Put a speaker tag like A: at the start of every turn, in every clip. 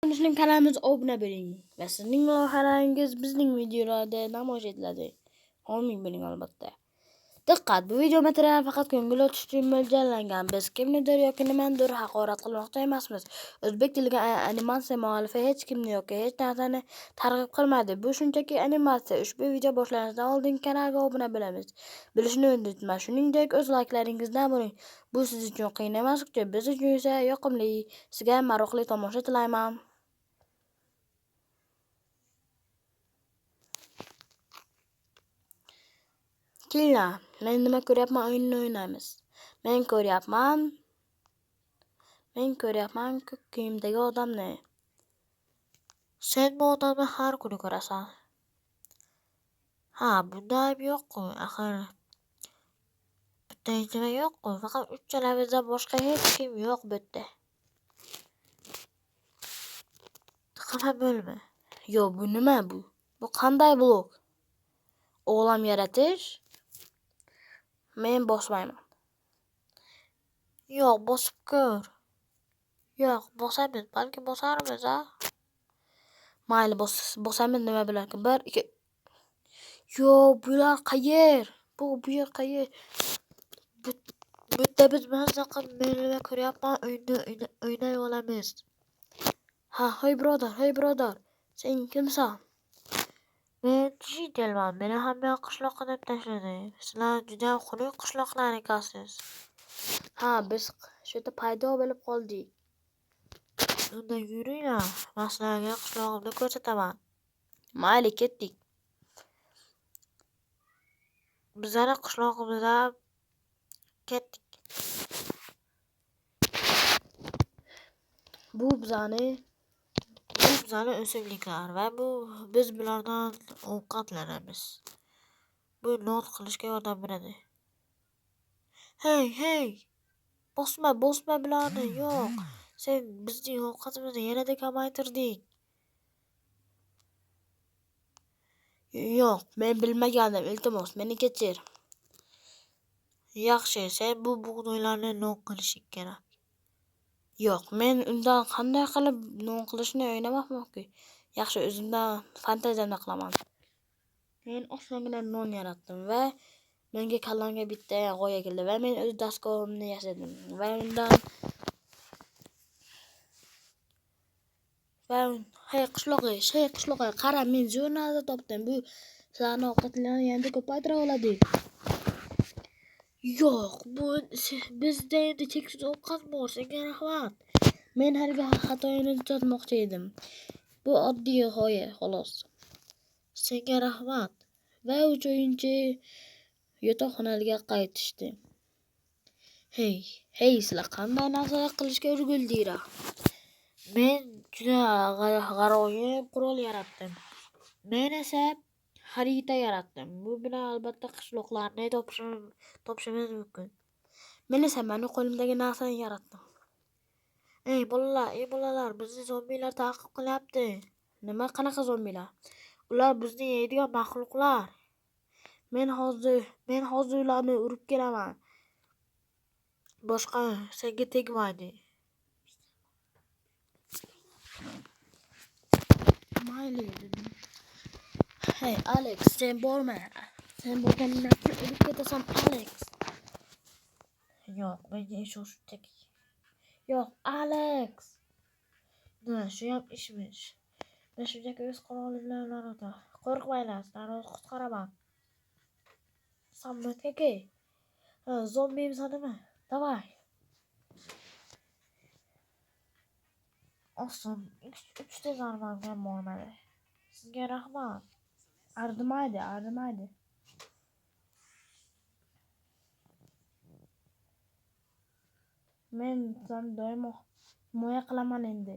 A: Bizning kanalimiz obuna bo'ling va sizning loyihalaringiz bizning videolarda namoyish etiladi. Homing bo'ling albatta. Diqqat, bu video materiali faqat ko'ngil o'tish uchun mo'ljallangan. Biz kimnidir yoki nimanidir haqorat qilmoqchi emasmiz. O'zbek tiliga animatsiya muallifi hech kimni yoki hech narsani targ'ib qilmadi. Bu shunchaki animatsiya. Ushbu video boshlanishidan oldin kanalga obuna bo'lamiz. Bilishni unutma. Shuningdek, o'z layklaringizdan bo'ling. Bu siz uchun qiyin emas-ku, biz uchun esa yoqimli. Sizga maroqli tomosha tilayman. Kelinglar, men nima ko'ryapman, o'yinni o'ynaymiz. Men ko'ryapman ko'k kiyimdagi odamni. Sen bu odamni har kuni ko'rasan. Ha, bunda ayb yo'q-ku, axir. Bitta nima yo'q-ku, faqat uchalamizdan boshqa hech kim yo'q bu yerda. Xafa bo'lma. Yo, bu nima bu? Bu qanday blok? Olam yaratish? Men bosmayman. Yo'q, bosib ko'r. Yo'q, bosamiz, balki bosarmiz, ha? Mayli, bosamiz nima bilarkan? 1 2 Yo, bular qayer? Bu yer qayer? Bu yerda biz mazza qilib men nima ko'ryapman, o'ynay olamiz. Ha, hey birodar, sen kimsan? Men digitalman. Meni hamma qishloqqa deb tashladi. Sizlar juda xunuk qishloqlar ekansiz. Ha, biz shu yerda paydo bo'lib qoldik. Unda yuringlar, men sizlarga qishlog'imni ko'rsataman. Mayli, ketdik. Bizlarni qishlog'imizdan ketdik. Bu bizani o'simliklar va biz bulardan ovqatlanamiz. Bu not qilishga yordam beradi. Hey! Bosma bularni, yo'q. Sen bizning ovqatimizni yanada kamaytirding. Yo'q, men bilmagandim, iltimos, meni kechir. Yaxshi, sen bu bug'doylarni non qilishing kerak. Yo'q, men undan qanday qilib non qilishni o'ylamoqman-ku. Yaxshi, o'zimdan fantaziyamda qilaman. Men osongina non yaratdim va menga kallamga bitta g'oya keldi va men o'z daskorimni yasadim va undan hey qishloqi, qara, men zo'r narsa topdim. Bu sizlarni ovqatlarni yanada ko'paytira oladi. Yo'q, bu bizda endi cheksiz ovqat bor, senga rahmat. Men harga xatoyini tuzatmoqchi edim. Bu oddiy g'oya, xolos. Senga rahmat. Va 3 o'yinchi yotoqxonasiga qaytishdi. Hey, sizlar qanday narsalar qilishga o'rgildinglar? Men juda g'aroyib qurol yaratdim. Men esa xarita yaratdim. Bu bilan albatta qishloqlarni topishimiz mumkin. Men esa meni qo'limdagi narsani yaratdim. Ey bolalar, bizni zombilar ta'qib qilyapti. Nima, qanaqa zombilar? Ular bizni yeydigan maxluqlar. Men hozir ularni urib kelaman. Boshqa senga tegmaydi. Mayli dedim. Hey Alex, sen borma. Sen borganingdan keyin o'lib ketasan, Alex. Yo'q, menga ishonch shunchaki. Yo'q, Alex. Nima, shu ham ishmish. Men shunchaki o'z qurolim bilan ularni qo'rqmanglar, sizlarni qutqaraman. Sammatga ke. Zombimiz nima? Davay. Oson, 3 zarbamga bormadi. Sizga rahmat. Arzimaydi. Men sizlarni doimo himoya qilaman endi.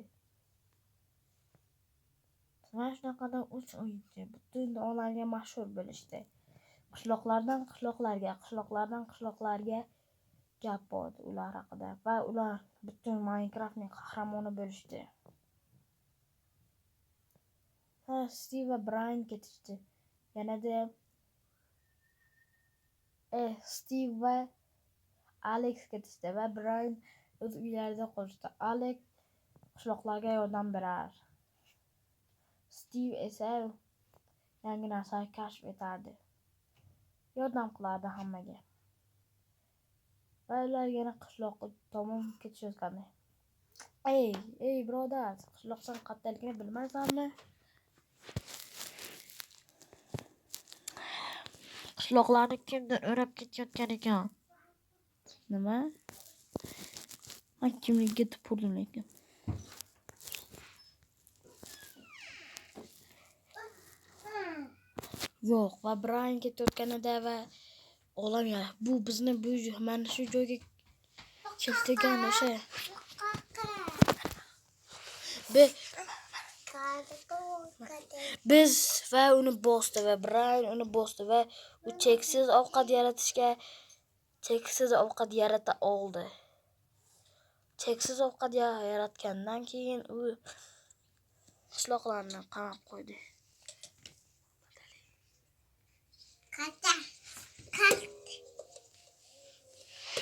A: Mana shunaqadan 3 o'yinchi butun olamga mashhur bo'lishdi. Qishloqlardan qishloqlarga gap bordi ular haqida va ular butun Minecraftning qahramoni bo'lishdi. Steve va Brian ketishdi. Yanada Steve va Alex ketishdi va Brian o'z uylarida qolishdi. Alex qishloqlarga yordam berar. Stiv esa yangi narsalar kashf etardi. Yordam qilardi hammaga. Va ular yana qishloqqa tomon ketishayotgandi. Ey birodar, qishloqdan qattiqligini bilmaysanmi? Qishloqlarni kimdir o'rab ketayotgan ekan. Nima? Kimlikka tupurdim lekin. Yo'q, va Brian ketayotganida va olam ya, bu bizni mana shu joyga keltirgan o'sha. Biz va uni bosdi va Brian uni bosdi va u cheksiz ovqat yarata oldi. Cheksiz ovqat yaratgandan keyin u qishloqlarni qamab qo'ydi.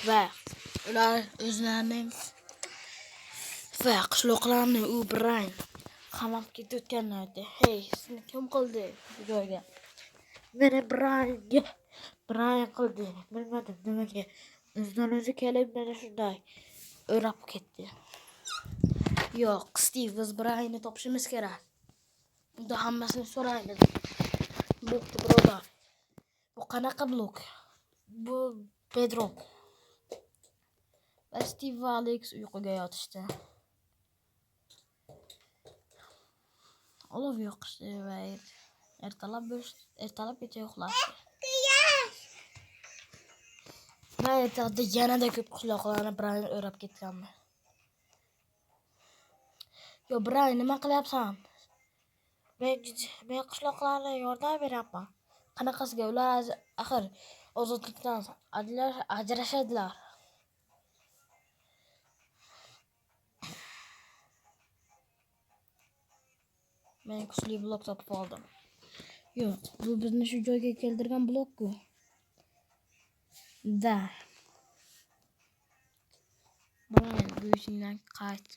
A: Va ular o'zlarining va qishloqlarni u Brian qamab ketayotganlardi. Hey, sizni kim qildi bu joyga? Meni Brian qildi. Bilmadim nimaga. O'zidan o'zi kelib meni shunday o'rab ketdi. Yo'q, Steve, biz Brianni topishimiz kerak. Unda hammasini so'raymiz. Bo'pti, birodar. Bu qanaqa blok? Bu bedrock. Va Steve va Alex uyquga yotishdi. Olov yoqishdi va ertalab kecha uxlashdi. Va ertalabda yanada ko'p qishloqlarni Brian o'rab ketganmi? Yo, Brian, nima qilyapsan? Men qishloqlarga yordam beryapman. Qanaqasiga? Ular axir ozodlikdan ajrashadilar. Men kuchli blok topib oldim. Yo'q, bu bizni shu joyga keltirgan blok-ku. Da. Brian, bu ishingdan qayt.